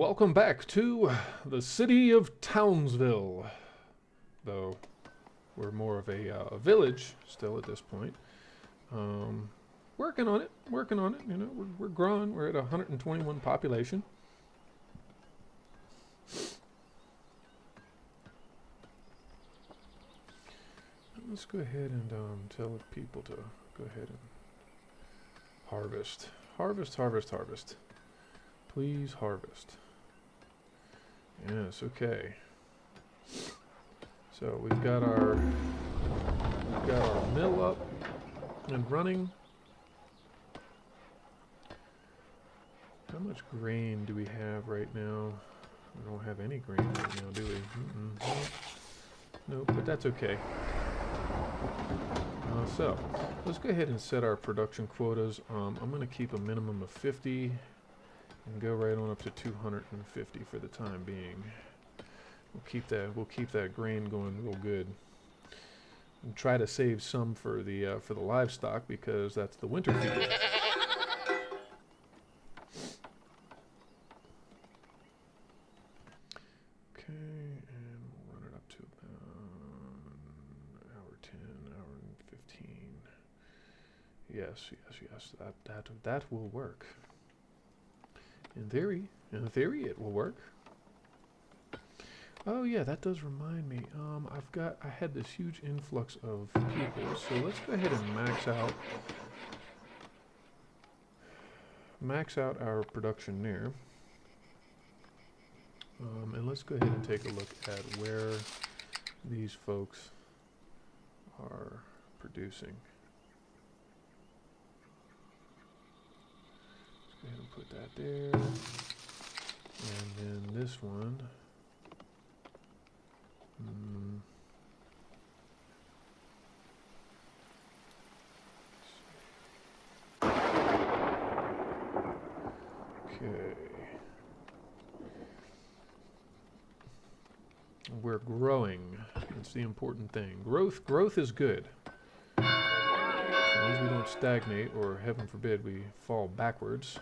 welcome back to the city of Townsville. Though we're more of a village still at this point. Working on it, You know, we're growing. We're at 121 population. Let's go ahead and tell people to go ahead and harvest. Harvest. Please harvest. Yes, okay. So we've got our mill up and running. How much grain do we have right now? We don't have any grain right now, do we? Nope, but that's okay. So let's go ahead and set our production quotas. I'm going to keep a minimum of 50 and go right on up to 250 for the time being. We'll keep that grain going real good. And try to save some for the livestock because that's the winter feed. Yes. That will work. In theory, it will work. Oh yeah, that does remind me. I had this huge influx of people, so let's go ahead and max out our production there. And let's go ahead and take a look at where these folks are producing. Go ahead and put that there, and then this one. Okay. We're growing. That's the important thing. Growth is good. As long as we don't stagnate, or heaven forbid, we fall backwards.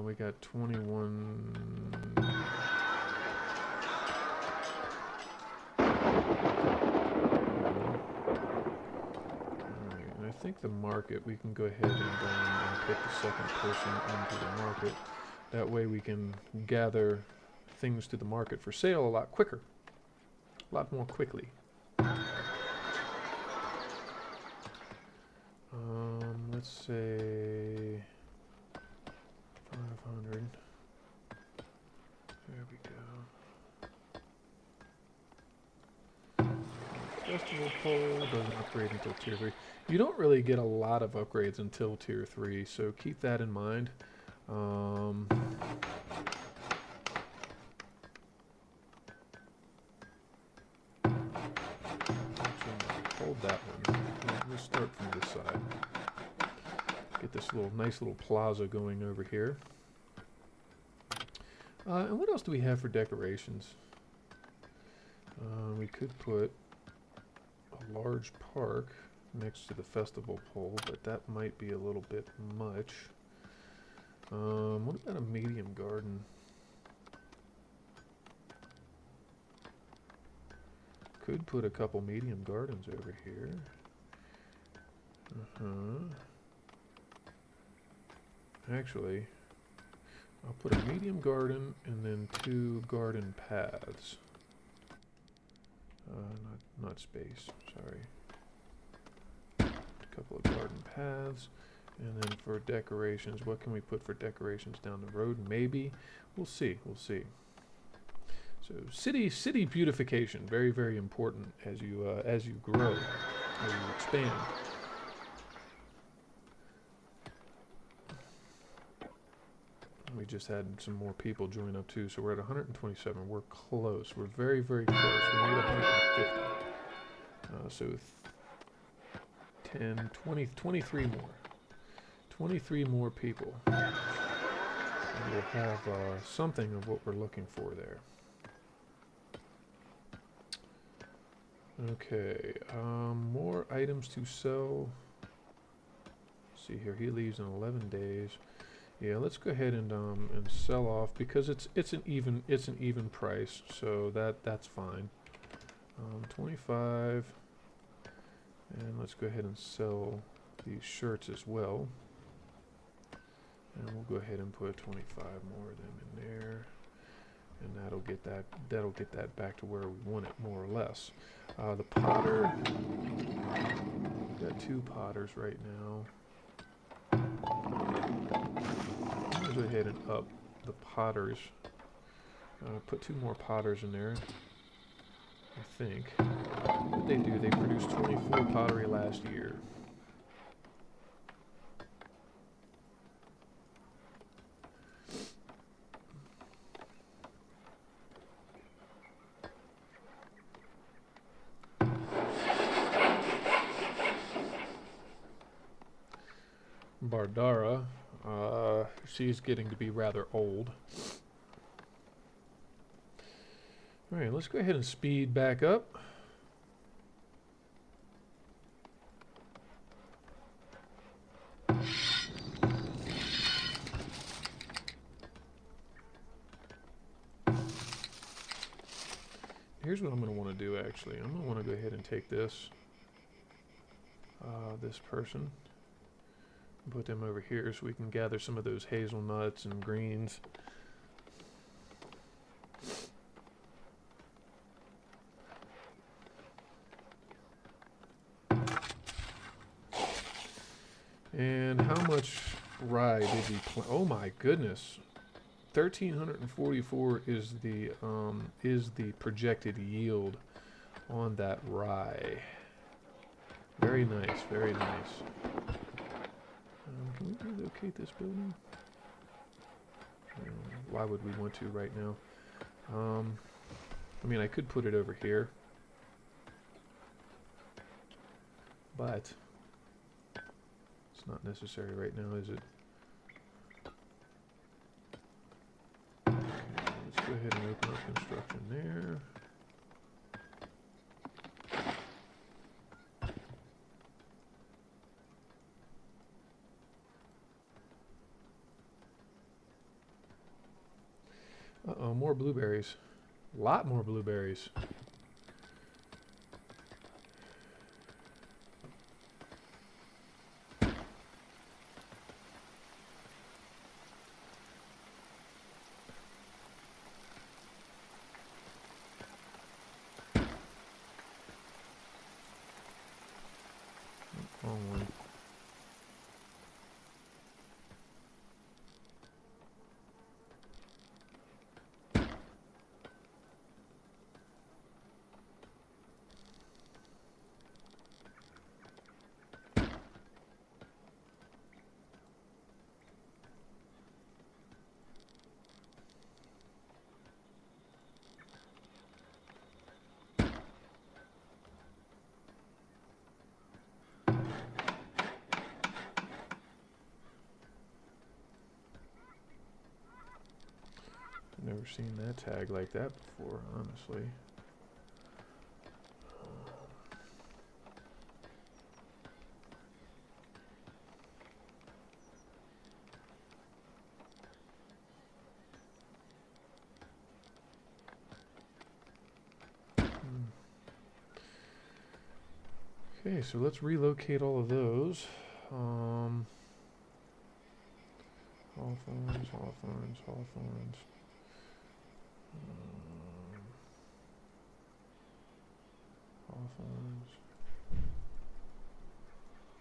We got 21. Alright, and I think the market, we can go ahead and put the second person into the market. That way we can gather things to the market for sale a lot quicker. A lot more quickly. Let's say 500. There we go. Festival pole doesn't upgrade until tier 3. You don't really get a lot of upgrades until tier 3, so keep that in mind. Hold that one. We'll start from this side. Get this nice little plaza going over here. And what else do we have for decorations? We could put a large park next to the festival pole, but that might be a little bit much. What about a medium garden? Could put a couple medium gardens over here. Actually, I'll put a medium garden and then 2 garden paths. Not space, sorry. A couple of garden paths. And then for decorations, what can we put for decorations down the road? Maybe. We'll see. So city beautification, very, very important as you grow, as you expand. We just had some more people join up too, so we're at 127. We're close. We're very, very close. We need 150. So 10, 20, 23 more. 23 more people. And we'll have something of what we're looking for there. Okay, more items to sell. Let's see here, he leaves in 11 days. Yeah, let's go ahead and sell off because it's an even price, so that's fine. 25, and let's go ahead and sell these shirts as well. And we'll go ahead and put 25 more of them in there, and that'll get that back to where we want it more or less. The potter, we've got 2 potters right now. I'm gonna go ahead and up the potters. Put 2 more potters in there. I think. What did they do? They produced 24 pottery last year. Bardara, she's getting to be rather old. Alright, let's go ahead and speed back up. Here's what I'm going to want to do actually. I'm going to want to go ahead and take this person, put them over here so we can gather some of those hazelnuts and greens. And how much rye did he plant? Oh my goodness. 1,344 is the projected yield on that rye. Very nice, very nice. Can we relocate this building? Why would we want to right now? I mean, I could put it over here, but it's not necessary right now, is it? Let's go ahead and open up construction there. Uh-oh, more blueberries. A lot more blueberries. Wrong one. Never seen that tag like that before, honestly. Okay, so let's relocate all of those. Hawthorns, Hawthorns, Hawthorns. Hawthorns.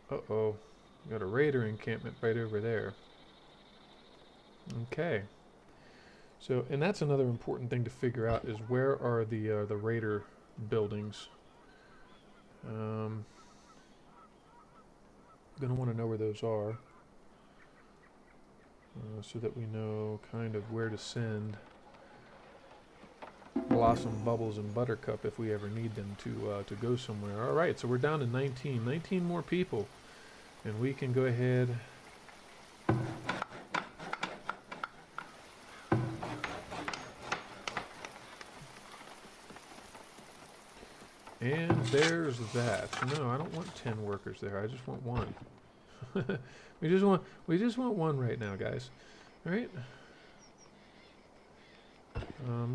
Uh-oh. Got a raider encampment right over there. Okay. So, and that's another important thing to figure out is where are the raider buildings. Gonna want to know where those are, so that we know kind of where to send Blossom, Bubbles, and Buttercup if we ever need them to go somewhere. All right, so we're down to 19 more people, and we can go ahead. And there's that. No, I don't want 10 workers there. I just want 1. we just want one right now, guys. All right.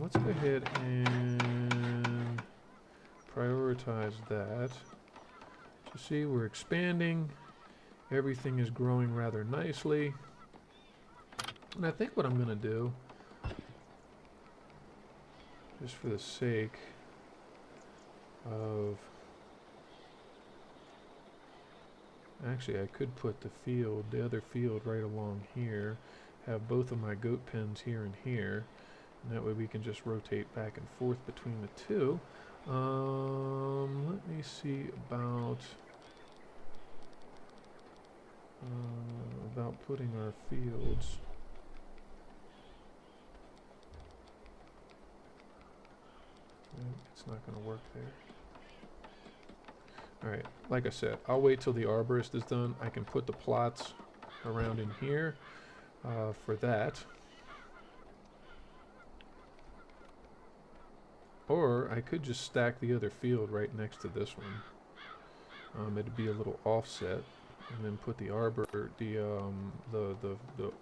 Let's go ahead and prioritize that. So see, we're expanding. Everything is growing rather nicely. And I think what I'm going to do, just for the sake of... Actually, I could put the other field right along here, have both of my goat pens here and here, and that way we can just rotate back and forth between the two. Let me see about putting our fields. It's not going to work there. Alright, like I said, I'll wait till the arborist is done. I can put the plots around in here for that. Or I could just stack the other field right next to this one. It'd be a little offset, and then put the arbor, the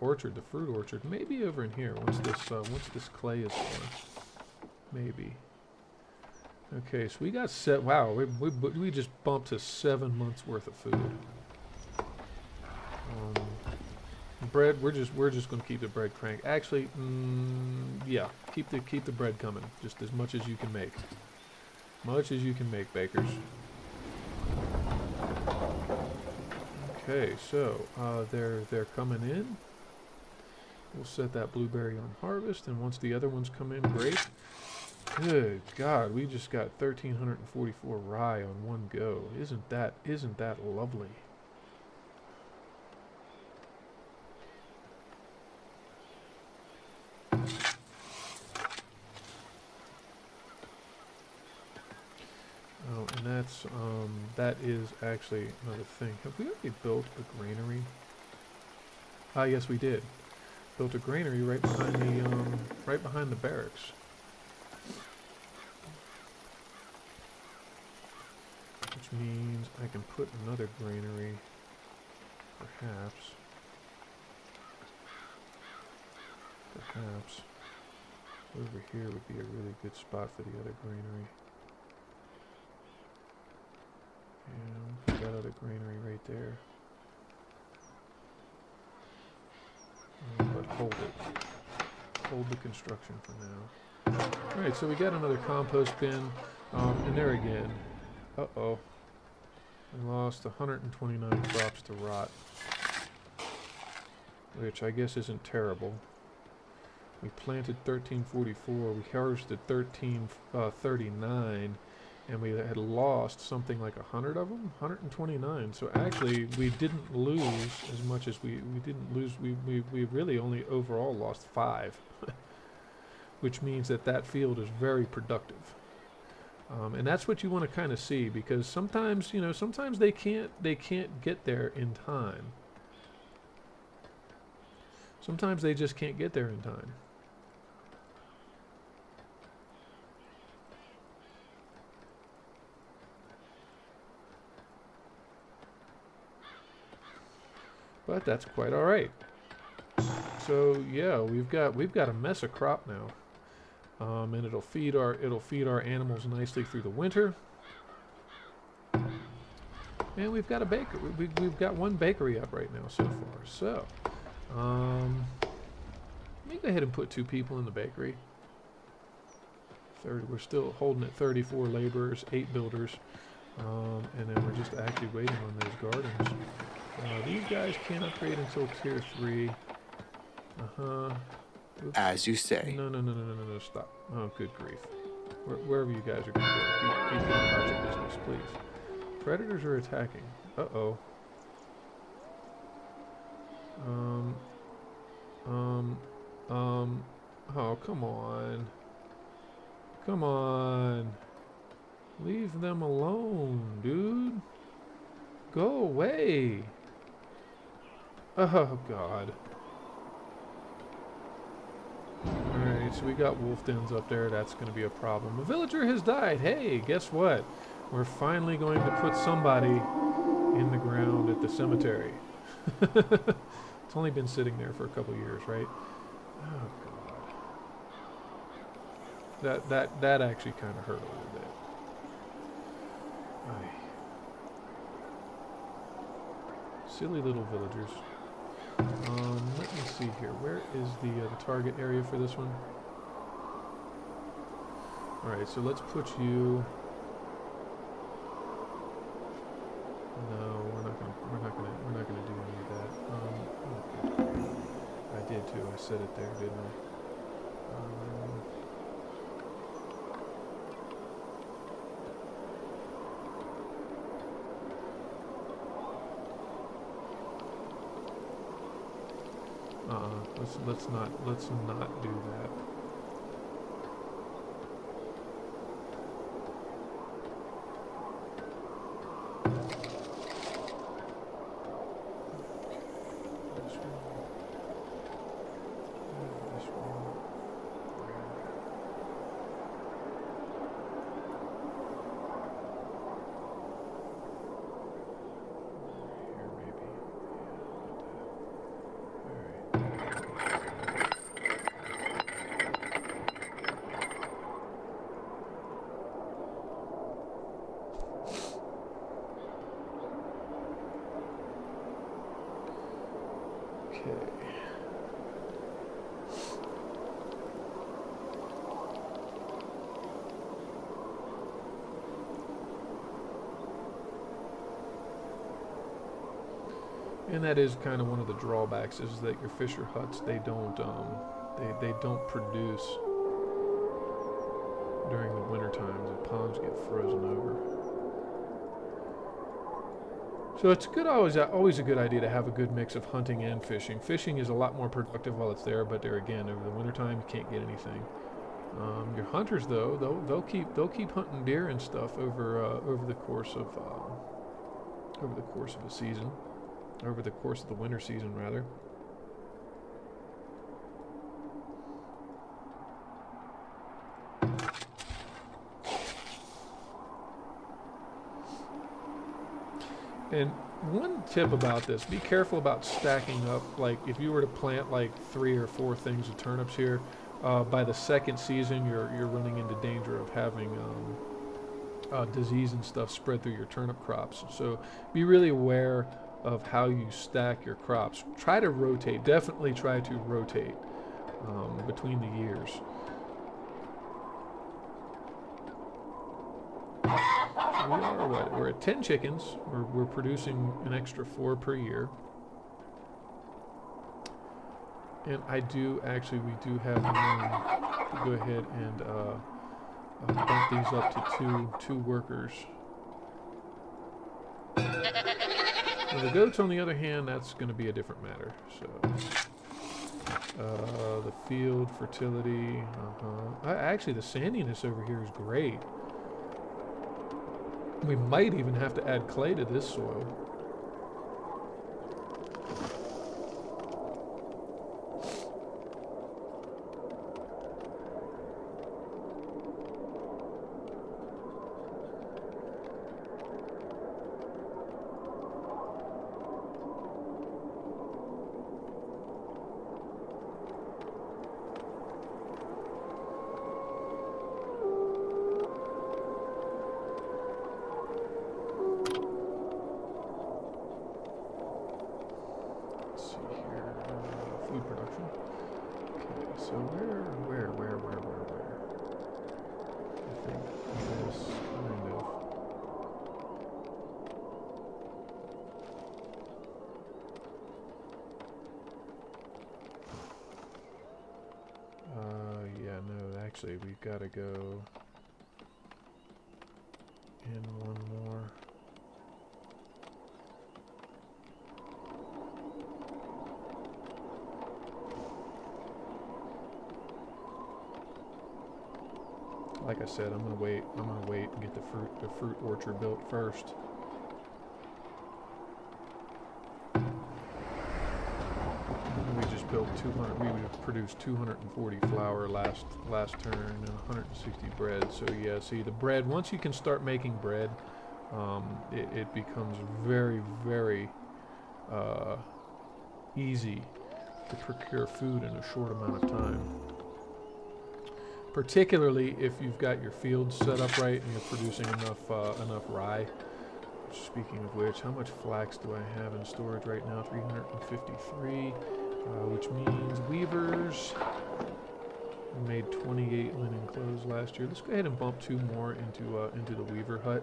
orchard, the fruit orchard, maybe over in here once this clay is done. Maybe. Okay, so we got set. Wow, we just bumped to 7 months worth of food. Bread, we're just gonna keep the bread crank. Actually, yeah, keep the bread coming. Just as much as you can make. Much as you can make, bakers. Okay, so they're coming in. We'll set that blueberry on harvest, and once the other ones come in, great. Good God, we just got 1,344 rye on one go. Isn't that lovely? Oh, and that is actually another thing. Have we already built a granary? Ah, yes, we did. Built a granary right behind the barracks. Which means I can put another granary, perhaps. Over here would be a really good spot for the other granary. And put that other granary right there. But hold it. Hold the construction for now. Alright, so we got another compost bin. And there again. Uh-oh. I lost 129 crops to rot. Which I guess isn't terrible. We planted 1344, we harvested 1339, and we had lost something like 100 of them, 129. So actually, we didn't lose as much as we didn't lose. We really only overall lost 5, which means that field is very productive. And that's what you want to kind of see, because sometimes, sometimes they can't get there in time. Sometimes they just can't get there in time. But that's quite all right. So yeah, we've got a mess of crop now, and it'll feed our animals nicely through the winter. And we've got a bakery. We've got one bakery up right now so far. So let me go ahead and put 2 people in the bakery. We're still holding at 34 laborers, 8 builders, and then we're just actually waiting on those gardens. These guys can't upgrade until tier 3. Oops. As you say. No, stop. Oh, good grief. Wherever you guys are going to go, keep going about your business, please. Predators are attacking. Uh-oh. Oh, come on. Come on. Leave them alone, dude. Go away. Oh, God. Alright, so we got wolf dens up there. That's going to be a problem. A villager has died. Hey, guess what? We're finally going to put somebody in the ground at the cemetery. It's only been sitting there for a couple years, right? Oh god. That actually kind of hurt a little bit. Aye. Silly little villagers. Let me see here. Where is the target area for this one? All right, so let's put you. No, we're not gonna do any of that. Okay. I did too. I said it there, didn't I? Let's not do that. And that is kind of one of the drawbacks, is that your fisher huts, they don't produce during the winter time. The ponds get frozen over. So it's good, always a good idea to have a good mix of hunting and fishing. Fishing is a lot more productive while it's there, but there again, over the winter time, you can't get anything. Your hunters, though, they'll keep hunting deer and stuff over the course of a season. Over the course of the winter season, rather. And one tip about this, be careful about stacking up. Like, if you were to plant like 3 or 4 things of turnips here, by the second season, you're running into danger of having disease and stuff spread through your turnip crops. So be really aware of how you stack your crops. Try to rotate. Definitely try to rotate between the years. So we are what? We're at 10 chickens. We're producing an extra 4 per year. And we do have room to go ahead and bump these up to two workers. Now the goats, on the other hand, that's going to be a different matter. So, the field fertility. Actually, the sandiness over here is great. We might even have to add clay to this soil. Actually, we've got to go in one more. Like I said, I'm gonna wait and get the fruit orchard built first. We just built 200. We produced 240 flour last turn and 160 bread. So yeah, see the bread. Once you can start making bread, it becomes very easy to procure food in a short amount of time. Particularly if you've got your fields set up right and you're producing enough rye. Speaking of which, how much flax do I have in storage right now? 353, which means weavers. We made 28 linen clothes last year. Let's go ahead and bump 2 more into the weaver hut.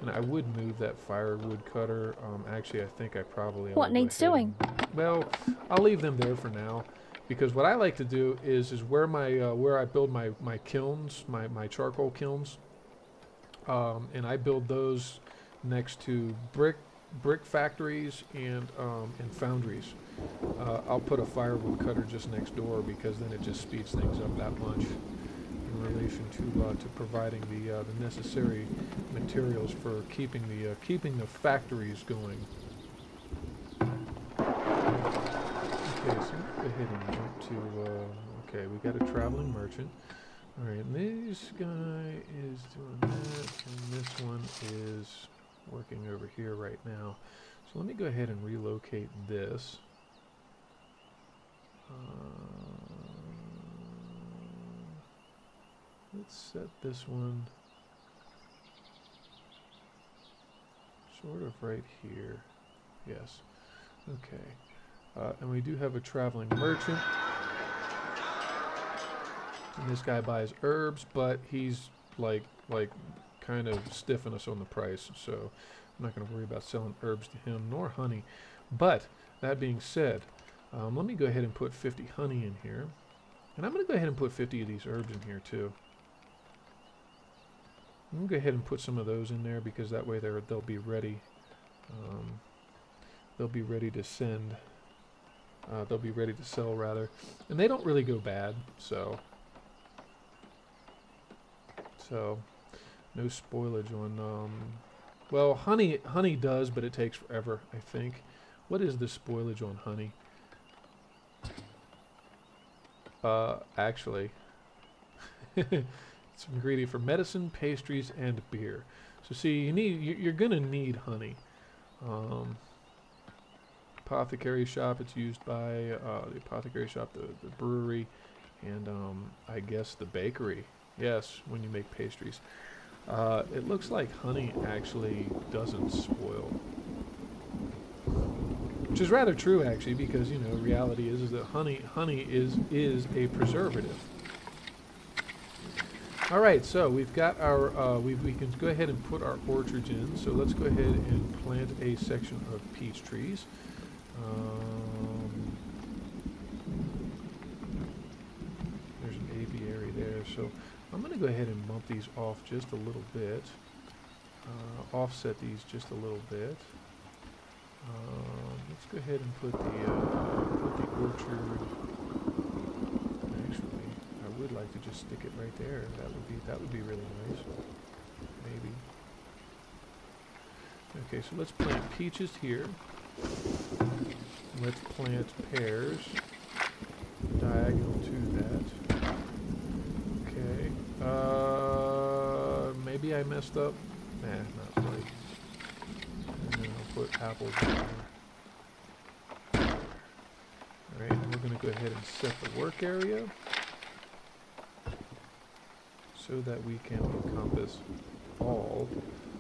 And I would move that firewood cutter. Actually, I think I probably... What needs doing? Well, I'll leave them there for now. Because what I like to do is where where I build my kilns, my charcoal kilns. And I build those next to brick factories and foundries. I'll put a firewood cutter just next door because then it just speeds things up that much in relation to providing the necessary materials for keeping the factories going. Okay, so let's go ahead and jump to. Okay, we got a traveling merchant. All right, and this guy is doing that, and this one is working over here right now. So let me go ahead and relocate this. Let's set this one sort of right here. Yes. Okay. And we do have a traveling merchant. And this guy buys herbs, but he's like kind of stiffing us on the price. So I'm not going to worry about selling herbs to him, nor honey. But that being said, let me go ahead and put 50 honey in here. And I'm going to go ahead and put 50 of these herbs in here too. I'm going to go ahead and put some of those in there because that way they'll be ready. They'll be ready to send. They'll be ready to sell rather. And they don't really go bad, so no spoilage on, well, honey does, but it takes forever, I think. What is the spoilage on honey? Actually, it's an ingredient for medicine, pastries, and beer. So see, you're gonna need honey. Apothecary shop, it's used by the apothecary shop, the brewery, and I guess the bakery. Yes, when you make pastries. It looks like honey actually doesn't spoil. Which is rather true, actually, because, you know, reality is that honey is a preservative. All right, so we've got our, we can go ahead and put our orchards in. So let's go ahead and plant a section of peach trees. There's an apiary there, so I'm going to go ahead and bump these off just a little bit. Offset these just a little bit. Let's go ahead and put the orchard. Actually, I would like to just stick it right there. That would be really nice. Maybe. Okay, so let's plant peaches here. Let's plant pears diagonal to that. Okay. Maybe I messed up. Nah, not really. And then I'll put apples in there. Alright, and we're going to go ahead and set the work area so that we can encompass all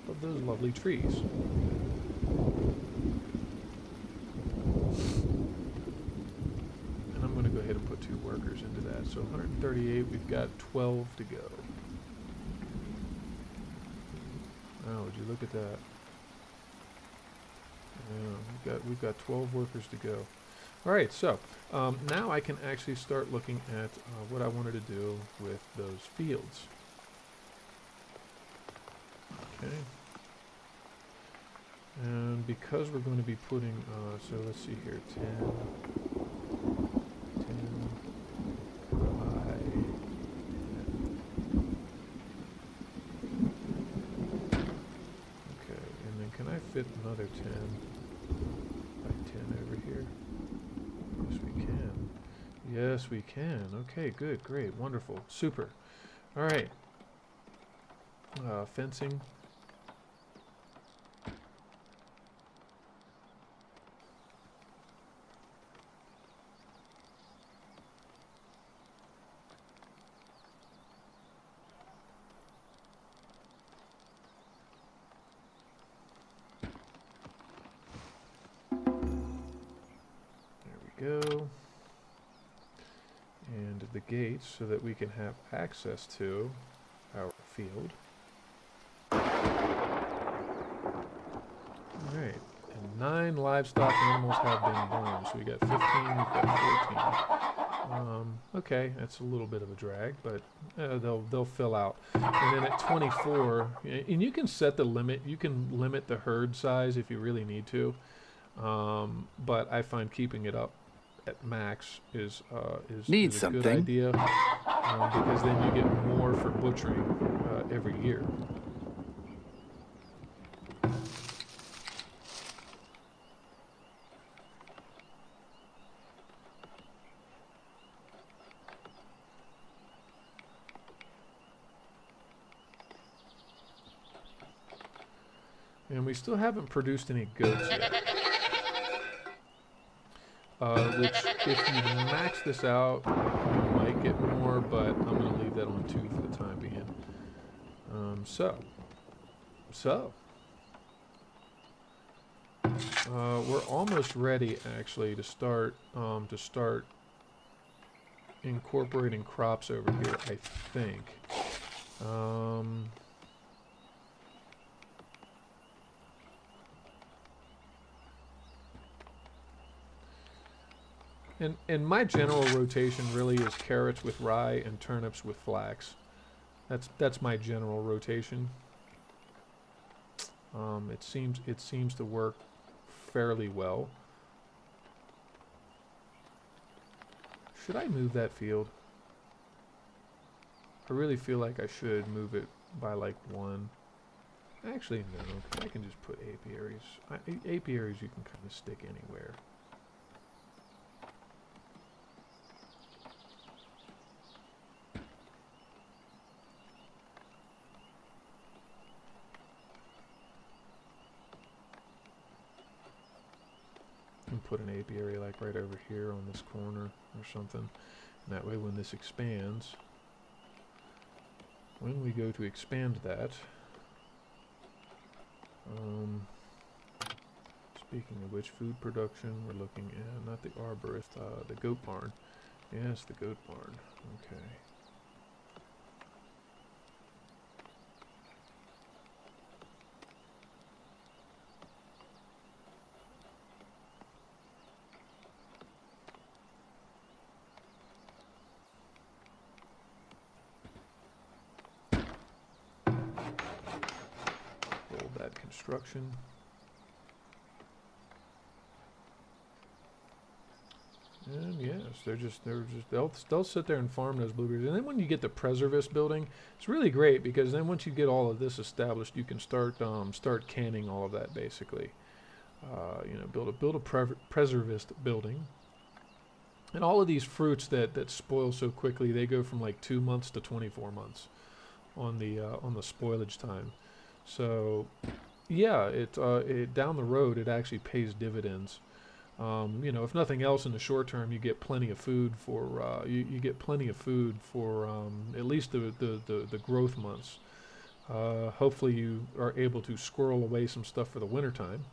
of those lovely trees. And I'm going to go ahead and put 2 workers into that. So 138, we've got 12 to go. Oh, would you look at that? Yeah, we've got 12 workers to go. All right, so now I can actually start looking at what I wanted to do with those fields. Okay. And because we're going to be putting, so let's see here, 10, 5, 10. Okay, and then can I fit another 10 by 10 over here? Yes, we can. Yes, we can. Okay, good, great, wonderful, super. All right. Fencing. Go, and the gates so that we can have access to our field. Alright, and 9 livestock animals have been born, so we got 15, we've got 14. Okay, that's a little bit of a drag, but they'll fill out. And then at 24, and you can set the limit, you can limit the herd size if you really need to, but I find keeping it up at max is a good idea, because then you get more for butchering every year. And we still haven't produced any goats yet. Which, if you max this out, you might get more, but I'm going to leave that on 2 for the time being. We're almost ready, actually, to start incorporating crops over here, I think. And my general rotation really is carrots with rye and turnips with flax. That's my general rotation. It seems to work fairly well. Should I move that field? I really feel like I should move it by like 1. Actually, no. I can just put apiaries. Apiaries you can kind of stick anywhere. Put an apiary like right over here on this corner or something. And that way when this expands, when we go to expand that, speaking of which, food production, we're looking at, not the arborist, the goat barn. Yes, the goat barn. Okay. Construction. And yes, they'll sit there and farm those blueberries. And then when you get the preservist building, it's really great because then once you get all of this established, you can start canning all of that basically. Build a preservist building. And all of these fruits that spoil so quickly, they go from like 2 months to 24 months on the spoilage time. So yeah, it down the road it actually pays dividends. If nothing else, in the short term, you get plenty of food for you get plenty of food for at least the growth months. Hopefully, you are able to squirrel away some stuff for the winter time.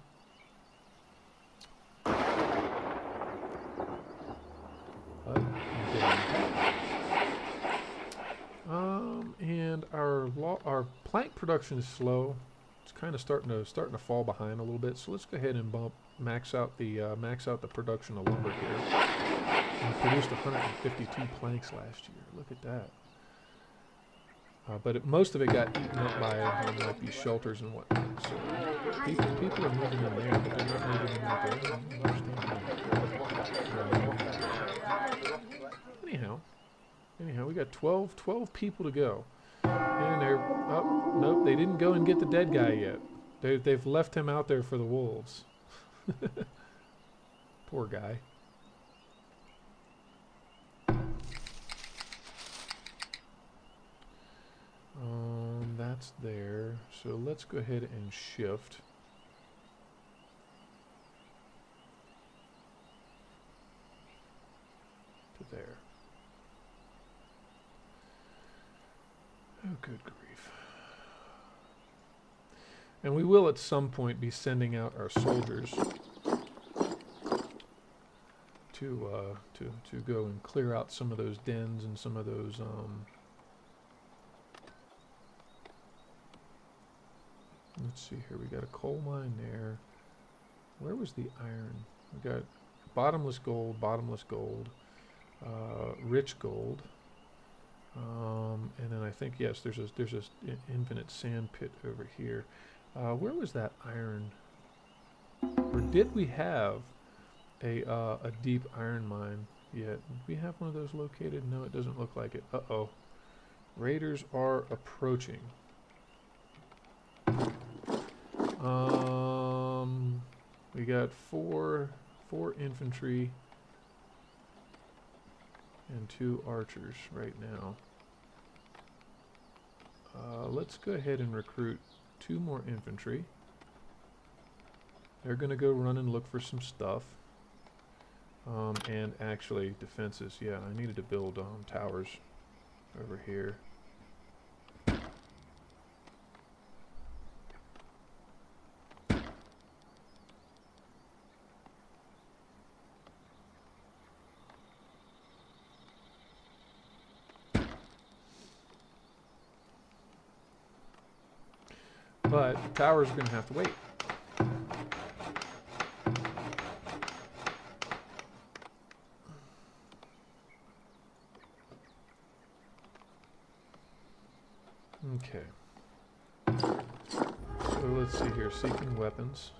And our plank production is slow. It's kind of starting to fall behind a little bit. So let's go ahead and max out the production of lumber here. We produced 152 planks last year. Look at that. But most of it got eaten up by like these shelters and whatnot. So people are moving in there, but they're not moving in right there. I don't understand. Anyhow, we got 12 people to go. And they're, oh, nope, they didn't go and get the dead guy yet. They've left him out there for the wolves. Poor guy. that's there. So let's go ahead and shift. To there. Oh, good grief. And we will at some point be sending out our soldiers to go and clear out some of those dens and some of those let's see here, we got a coal mine there. Where was the iron? We got bottomless gold, rich gold. And then I think, yes, there's an infinite sand pit over here. Where was that iron? Or did we have a deep iron mine yet? Did we have one of those located? No, it doesn't look like it. Uh-oh. Raiders are approaching. We got four infantry and 2 archers right now. Let's go ahead and recruit 2 more infantry. They're going to go run and look for some stuff. And actually, defenses. Yeah, I needed to build towers over here. But towers are going to have to wait. Okay. So let's see here, seeking weapons.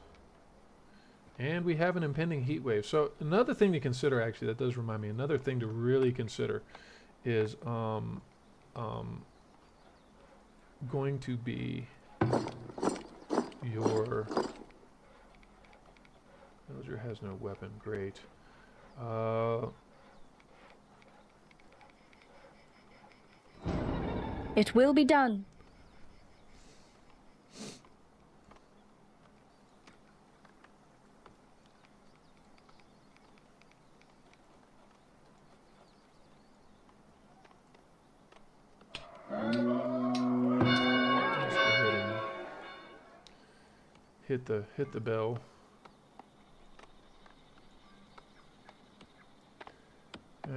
And we have an impending heat wave. So another thing to consider, actually, that does remind me, another thing to really consider is going to be your villager has no weapon. Great. It will be done. Let's go ahead and hit the bell.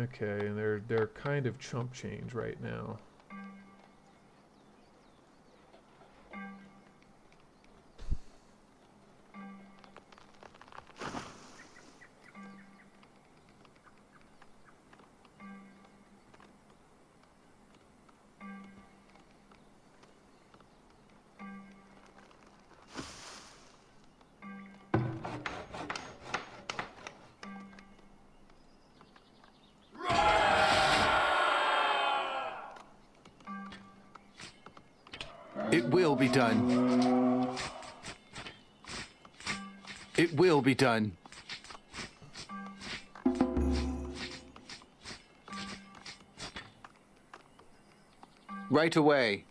Okay, and they're kind of chump change right now. It will be done. It will be done. Right away.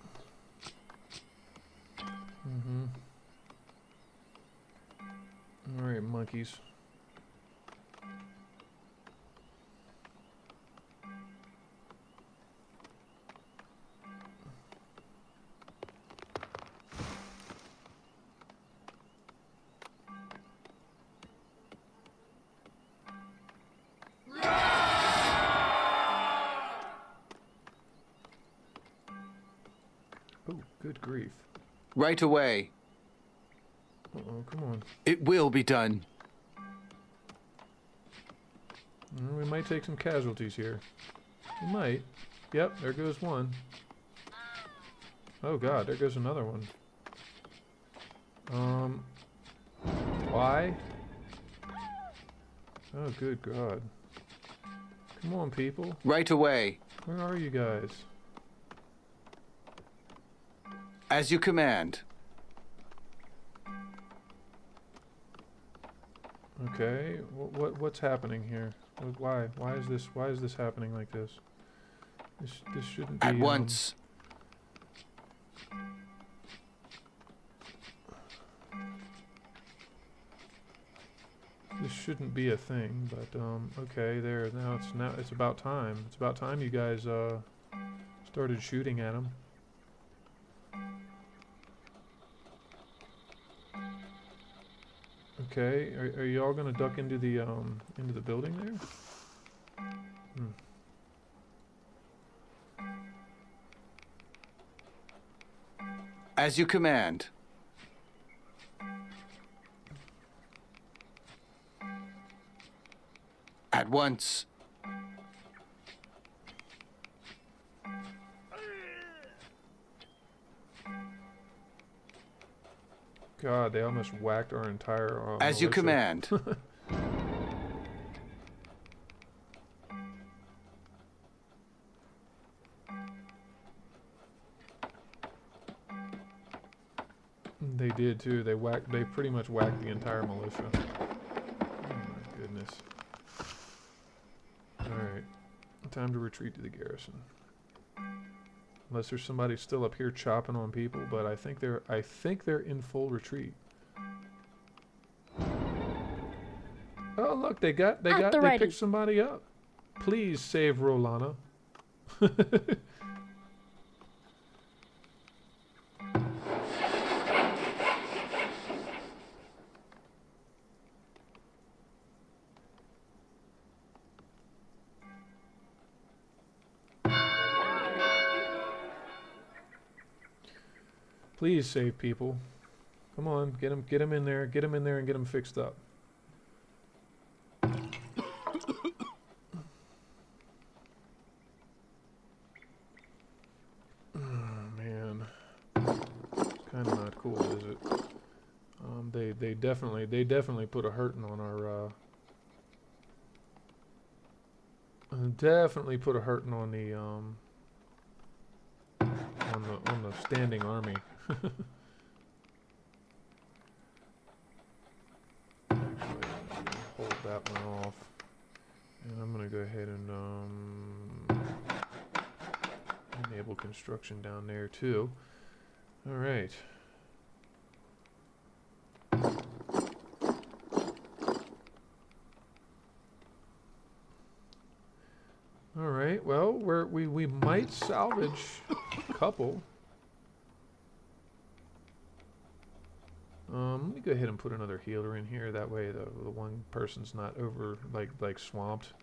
Mm-hmm. All right, monkeys. Oh, good grief. Right away. Uh-oh, come on. It will be done. We might take some casualties here. We might. Yep, there goes one. Oh god, there goes another one. Why? Oh, good god. Come on, people. Right away. Where are you guys? As you command. Okay, what's happening here? Why is this happening like this? This shouldn't be. At once. shouldn't be a thing, but okay, there. Now it's about time. It's about time you guys started shooting at him. Okay, are you all gonna duck into the building there? Hmm. As you command. At once. God, they almost whacked our entire As you militia. command. They did too. They pretty much whacked the entire militia. Oh my goodness. Alright. Time to retreat to the garrison. Unless there's somebody still up here chopping on people, but I think they're in full retreat. Oh look, they picked somebody up. Please save Rolana. Please save people. Come on, get them in there, and get them fixed up. Oh, man, kind of not cool, is it? They definitely put a hurting on our. Definitely put a hurting on the on the standing army. Actually, hold that one off, and I'm gonna go ahead and enable construction down there too. All right. All right. Well, we might salvage a couple. Let me go ahead and put another healer in here. That way, the one person's not over like swamped.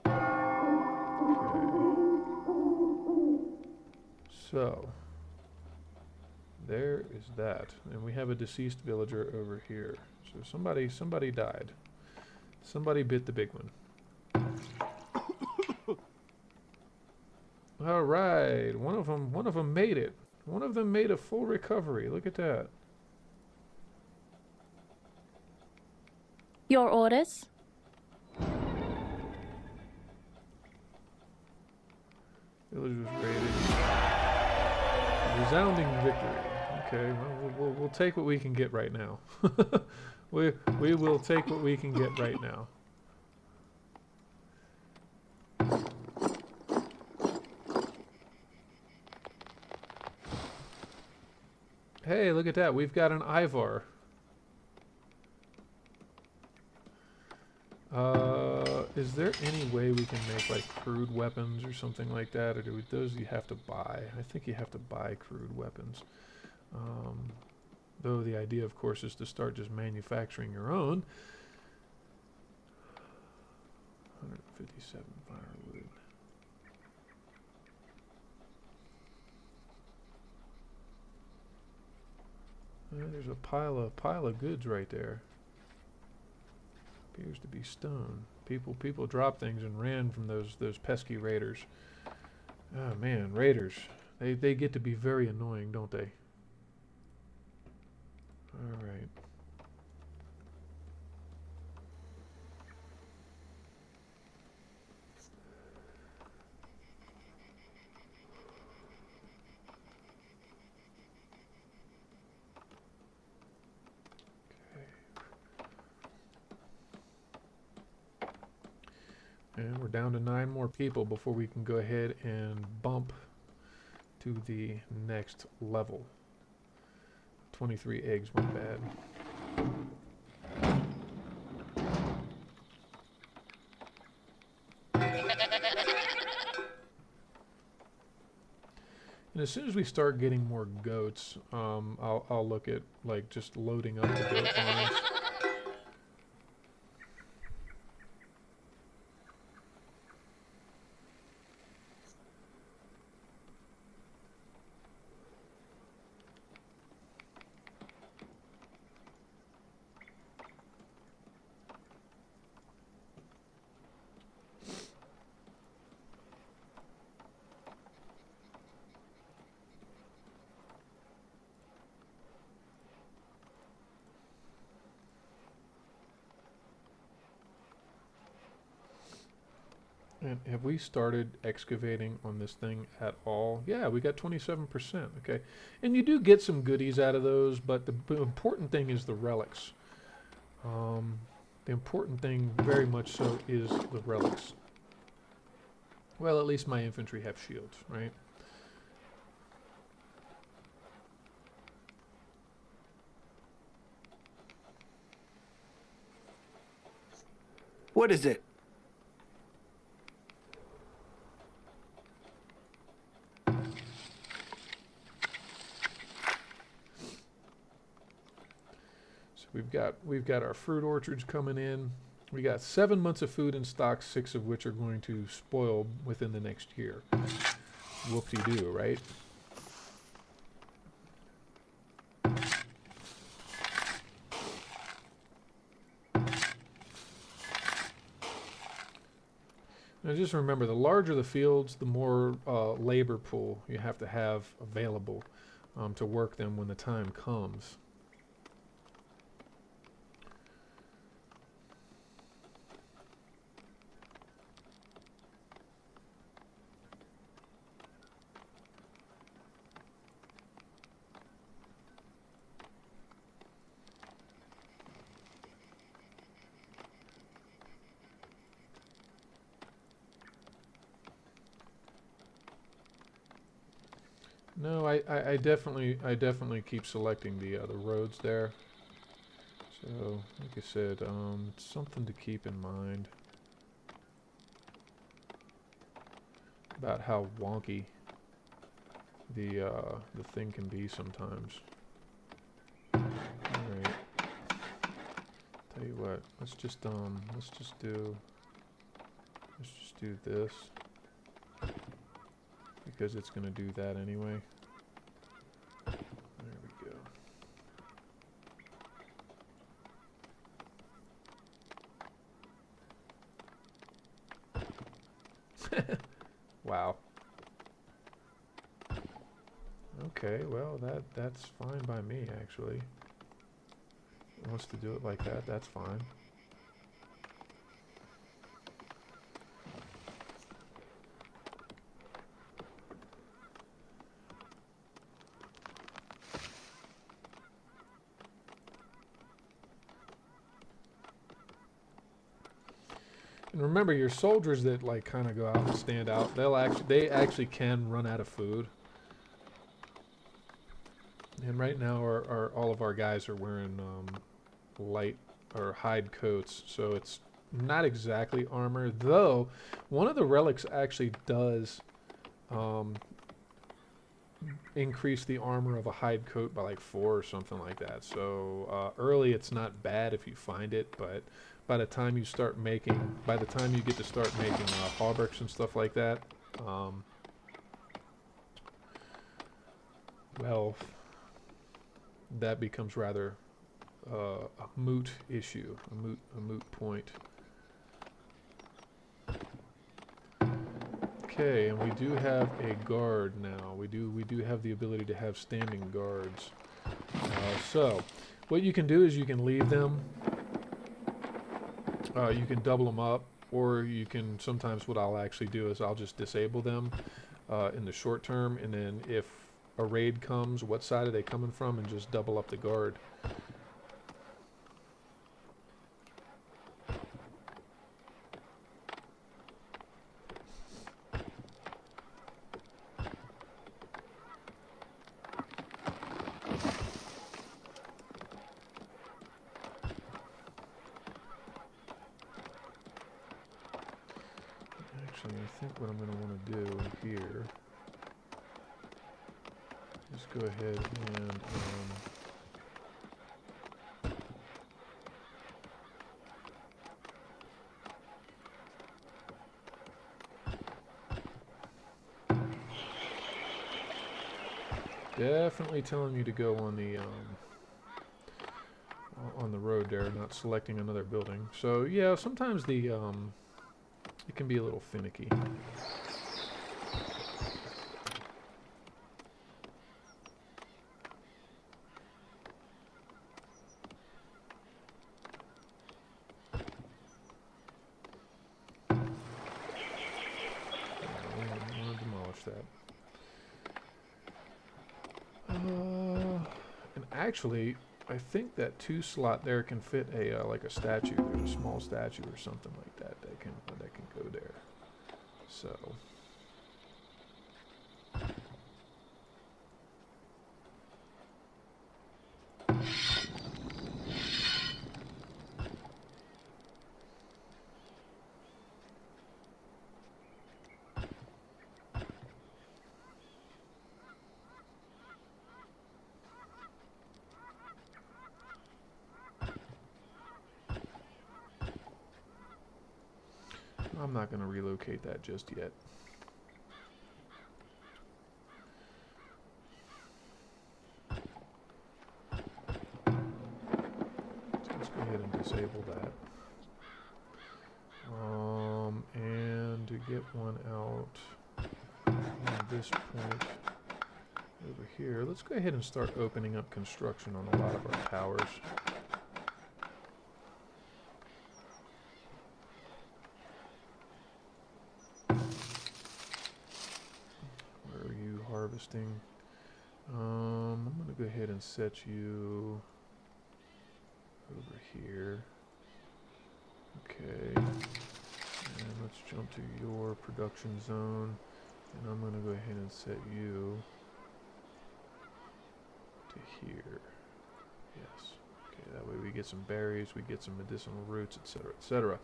Okay. So there is that, and we have a deceased villager over here. So somebody died. Somebody bit the big one. All right, one of them made it. One of them made a full recovery. Look at that. Your orders? Village was raided. Resounding victory. Okay, well, we'll take what we can get right now. we will take what we can get right now. Hey, look at that. We've got an Ivar. Is there any way we can make like crude weapons or something like that, or those you have to buy? I think you have to buy crude weapons. Though the idea, of course, is to start just manufacturing your own. 157 firewood. There's a pile of goods right there. Appears to be stone. People dropped things and ran from those pesky raiders. Oh man, raiders. They get to be very annoying, don't they? All right. And we're down to 9 more people before we can go ahead and bump to the next level. 23 eggs went bad. And as soon as we start getting more goats, I'll look at like just loading up the goat farms. And have we started excavating on this thing at all? Yeah, we got 27%. Okay. And you do get some goodies out of those, but the important thing is the relics. The important thing, very much so, is the relics. Well, at least my infantry have shields, right? What is it? So we've got our fruit orchards coming in. We got 7 months of food in stock, 6 of which are going to spoil within the next year. Whoop-de-doo, right? Now just remember, the larger the fields, the more labor pool you have to have available to work them when the time comes. No, I definitely keep selecting the roads there. So, like I said, it's something to keep in mind about how wonky the thing can be sometimes. All right. Tell you what, let's just do this because it's gonna do that anyway. There we go. Wow. Okay, well that's fine by me actually. It wants to do it like that, that's fine. And remember, your soldiers that like kind of go out and stand out, they actually can run out of food. And right now, all of our guys are wearing light or hide coats, so it's not exactly armor. Though one of the relics actually does increase the armor of a hide coat by like 4 or something like that. So early, it's not bad if you find it, but by the time you get to start making hauberks and stuff like that, well, that becomes rather a moot issue, a moot point. Okay, and we do have a guard now. We do have the ability to have standing guards. So, what you can do is you can leave them. You can double them up, or you can, sometimes what I'll actually do is I'll just disable them in the short term, and then if a raid comes, what side are they coming from, and just double up the guard. Actually, I think what I'm going to want to do here Let's go ahead and definitely telling you to go on the road there, not selecting another building. So yeah, sometimes it can be a little finicky. I want to demolish that. And actually, I think that 2 slot there can fit a like a statue. There's a small statue or something like that that can go there. So. I'm not going to relocate that just yet. So let's go ahead and disable that. And to get one out on this point over here, let's go ahead and start opening up construction on a lot of our towers. Harvesting. I'm going to go ahead and set you over here. Okay. And let's jump to your production zone. And I'm going to go ahead and set you to here. Yes. Okay, that way we get some berries, we get some medicinal roots, etc., etc.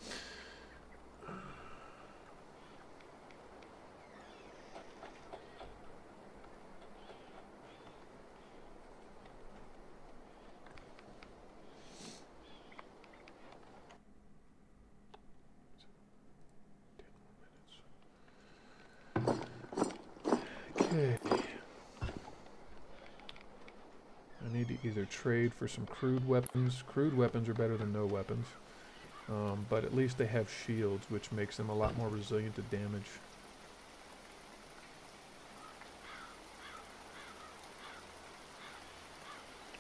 Okay. I need to either trade for some crude weapons. Crude weapons are better than no weapons. But at least they have shields, which makes them a lot more resilient to damage.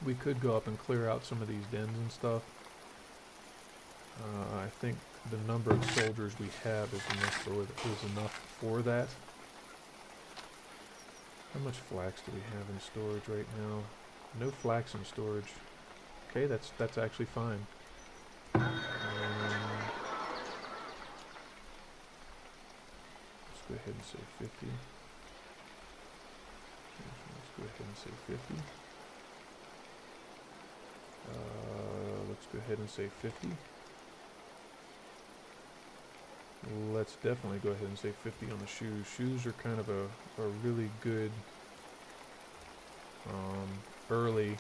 We could go up and clear out some of these dens and stuff. I think the number of soldiers we have is enough for that. How much flax do we have in storage right now? No flax in storage. Okay, that's actually fine. Let's go ahead and say 50. Let's go ahead and say 50. Let's go ahead and say 50. Let's definitely go ahead and say 50 on the shoes. Shoes are kind of a really good early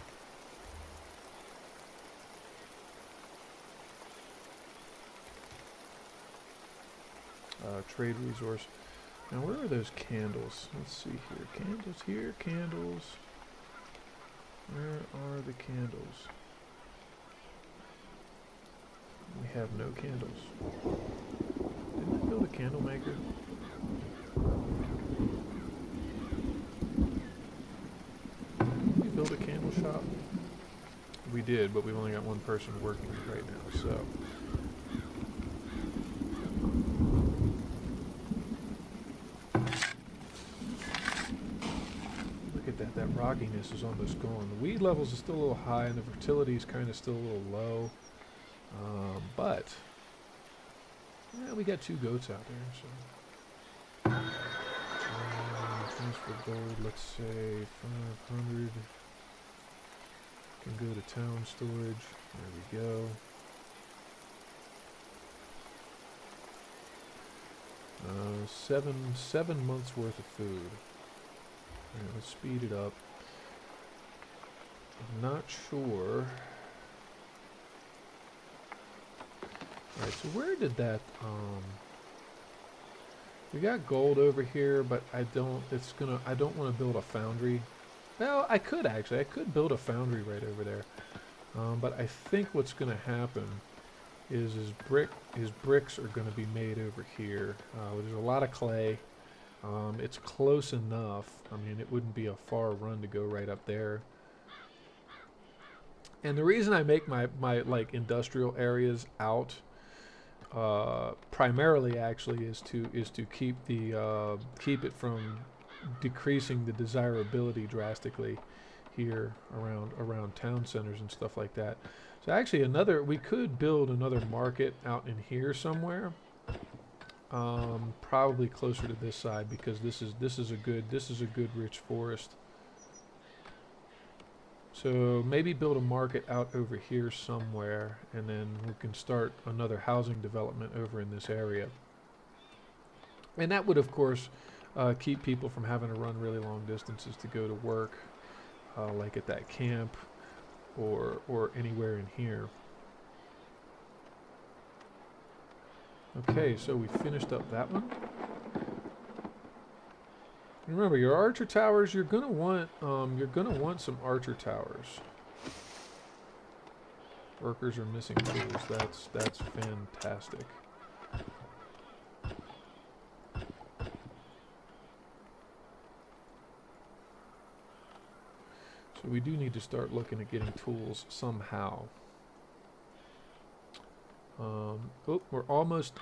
trade resource. Now where are those candles? Let's see here. Candles here, candles. Where are the candles? We have no candles. Didn't I build a candle maker? Didn't we build a candle shop? We did, but we've only got one person working right now, so. Look at that, that rockiness is almost gone. The weed levels are still a little high and the fertility is kind of still a little low. But yeah, we got 2 goats out there, so transfer gold, let's say 500 can go to town storage. There we go. Seven months worth of food. Alright, let's speed it up. I'm not sure. Alright, so where did that, we got gold over here, but I don't want to build a foundry. Well, I could actually. I could build a foundry right over there. But I think what's going to happen is his bricks are going to be made over here. There's a lot of clay. It's close enough. I mean, it wouldn't be a far run to go right up there. And the reason I make my like industrial areas out primarily actually is to keep the keep it from decreasing the desirability drastically here around town centers and stuff like that. So actually we could build another market out in here somewhere. Probably closer to this side because this is a good rich forest. So maybe build a market out over here somewhere, and then we can start another housing development over in this area. And that would, of course, keep people from having to run really long distances to go to work, like at that camp or anywhere in here. Okay, so we finished up that one. Remember, your archer towers, you're gonna want some archer towers. Workers are missing tools. That's fantastic. So we do need to start looking at getting tools somehow. Oh, we're almost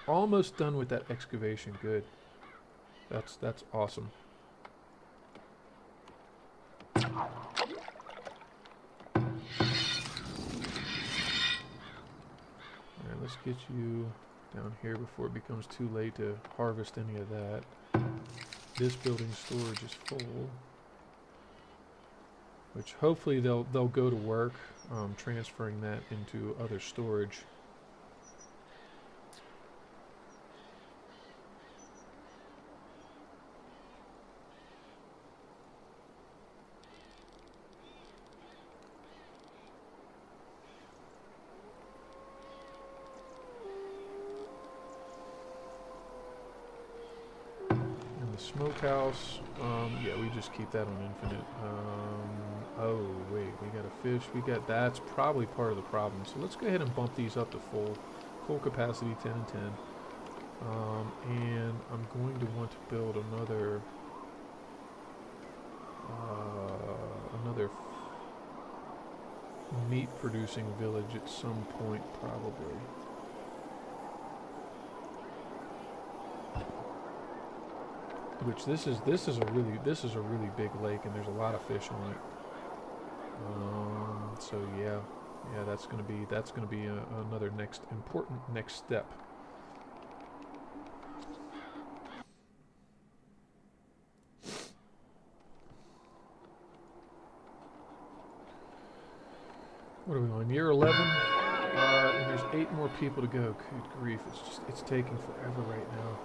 done with that excavation. Good. That's awesome. Let's get you down here before it becomes too late to harvest any of that. This building storage is full, which hopefully they'll go to work transferring that into other storage. Smokehouse, yeah, we just keep that on infinite. Oh wait, we got a fish. That's probably part of the problem. So let's go ahead and bump these up to full capacity, 10 and 10. And I'm going to want to build another meat producing village at some point, probably. Which this is a really big lake, and there's a lot of fish on it. So yeah, that's gonna be another important next step. What are we on? Year 11, and there's 8 more people to go. Good grief, it's taking forever right now.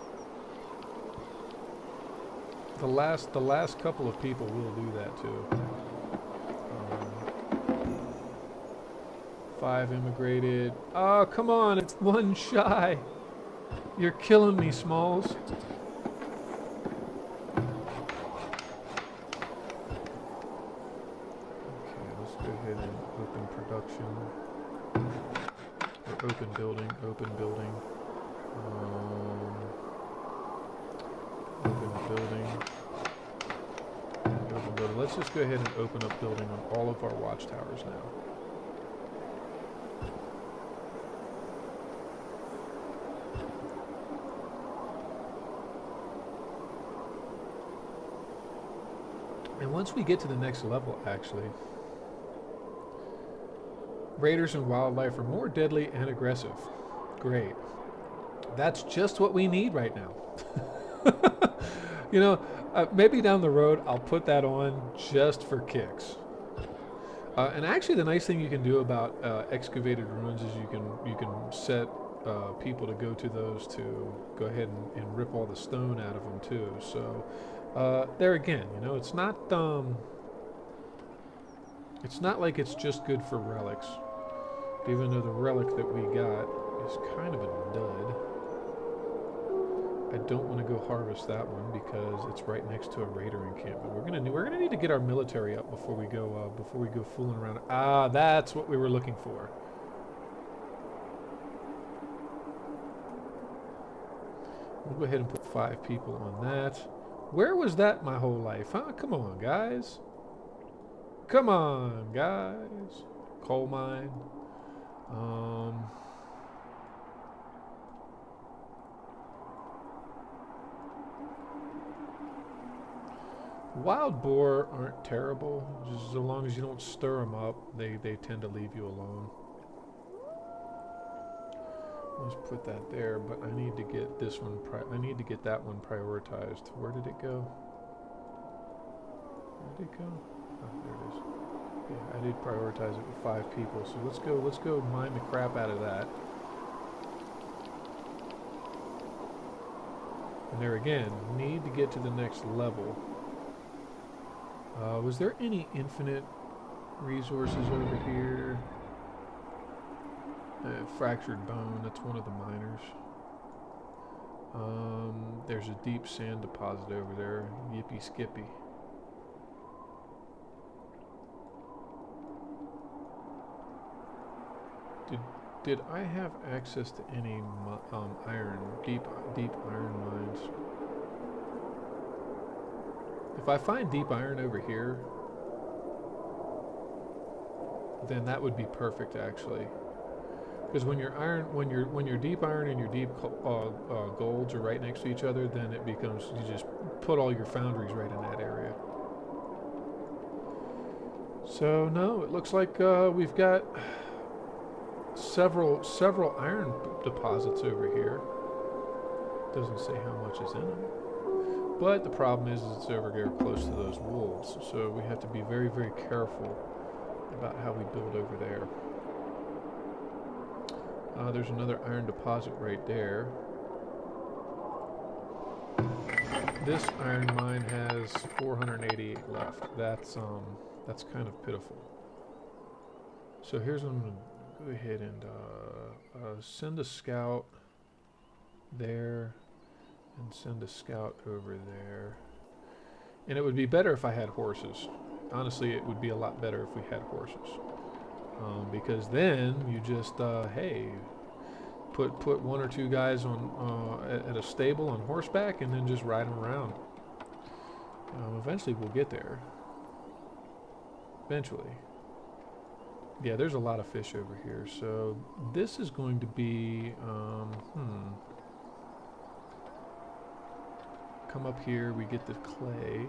The last couple of people will do that too. 5 immigrated. Oh, come on, it's 1 shy. You're killing me, Smalls. Okay, let's go ahead and open production. Or open building. Open building. Let's just go ahead and open up building on all of our watchtowers now. And once we get to the next level, actually, raiders and wildlife are more deadly and aggressive. Great. That's just what we need right now. You know, maybe down the road I'll put that on just for kicks. And actually, the nice thing you can do about excavated ruins is you can set people to go to those to go ahead and rip all the stone out of them too. So there again, you know, it's not It's not like it's just good for relics, even though the relic that we got is kind of a dud. I don't want to go harvest that one because it's right next to a raider encampment. We're gonna need to get our military up before we go fooling around. Ah, that's what we were looking for. We'll go ahead and put 5 people on that. Where was that my whole life, huh? Come on, guys. Come on, guys. Coal mine. Wild boar aren't terrible, just as long as you don't stir them up, they tend to leave you alone. Let's put that there, but I need to get this one, I need to get that one prioritized. Where did it go? Where did it go? Oh, there it is. Yeah, I did prioritize it with 5 people, so let's go mine the crap out of that. And there again, need to get to the next level. Was there any infinite resources over here? Fractured bone, that's one of the miners. There's a deep sand deposit over there. Yippee skippy. Did I have access to any deep iron mines? If I find deep iron over here, then that would be perfect actually. Because when your deep iron and your deep golds are right next to each other, then it becomes, you just put all your foundries right in that area. So no, it looks like we've got several iron deposits over here. Doesn't say how much is in them. But the problem is it's over here close to those wolves, so we have to be very, very careful about how we build over there. There's another iron deposit right there. This iron mine has 488 left. That's kind of pitiful. So here's what I'm going to go ahead and send a scout there. And send a scout over there. And it would be better if I had horses. Honestly, it would be a lot better if we had horses. Because then you just, hey, put 1 or 2 guys on at a stable on horseback and then just ride them around. Eventually we'll get there. Eventually. Yeah, there's a lot of fish over here. So this is going to be, come up here, we get the clay.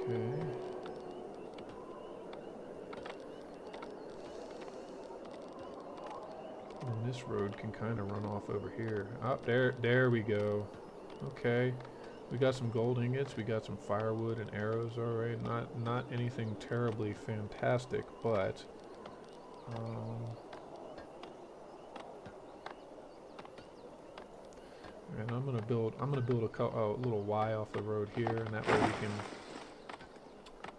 Okay. And this road can kind of run off over here. Oh, there we go. Okay. We got some gold ingots, we got some firewood and arrows, alright. Not anything terribly fantastic, but and I'm gonna build a little Y off the road here, and that way we can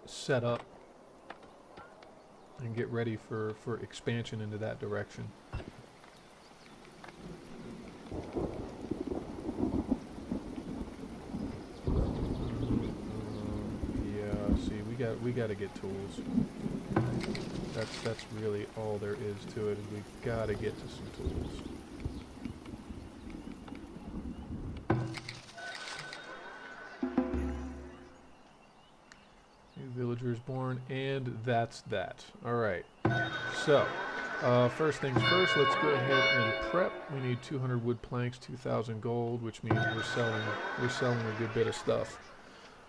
set up and get ready for expansion into that direction. We got to get tools. That's really all there is to it. Is we've got to get to some tools. New villagers born, and that's that. All right. So, first things first. Let's go ahead and prep. We need 200 wood planks, 2,000 gold, which means we're selling a good bit of stuff.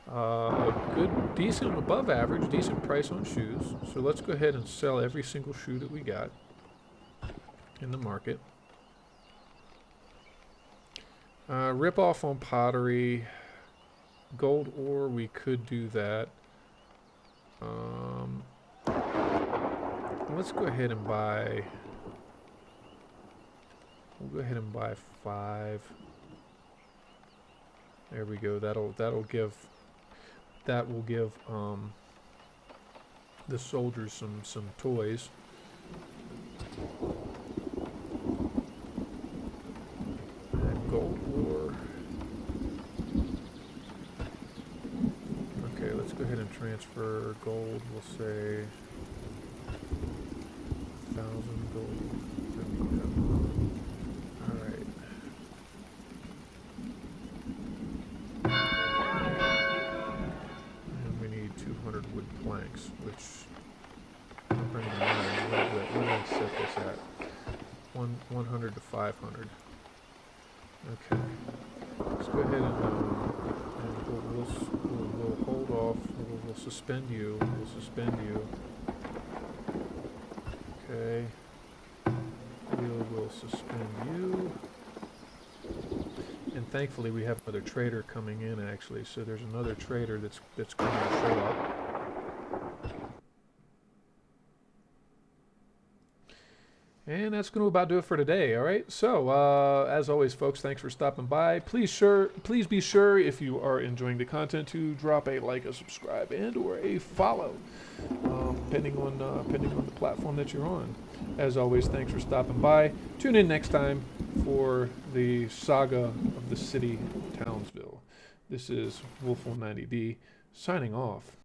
Good, decent, above average, decent price on shoes. So let's go ahead and sell every single shoe that we got in the market. Rip off on pottery. Gold ore, we could do that. Let's go ahead and buy. We'll go ahead and buy 5. There we go. That will give the soldiers some toys. And gold ore. Okay, let's go ahead and transfer gold. We'll say 1,000 gold. There we go. All right. And we need 200 wood planks, which I'll bring to mind. Where did I set this at? 100 to 500. Okay. Let's go ahead and we'll hold off. We'll suspend you. We'll suspend you. Okay. We'll suspend you. And thankfully we have another trader coming in actually. So there's another trader that's going to show up. And that's going to about do it for today, all right? So, as always, folks, thanks for stopping by. Please be sure, if you are enjoying the content, to drop a like, a subscribe, and or a follow, depending on the platform that you're on. As always, thanks for stopping by. Tune in next time for the saga of the city Townsville. This is Wolf190D signing off.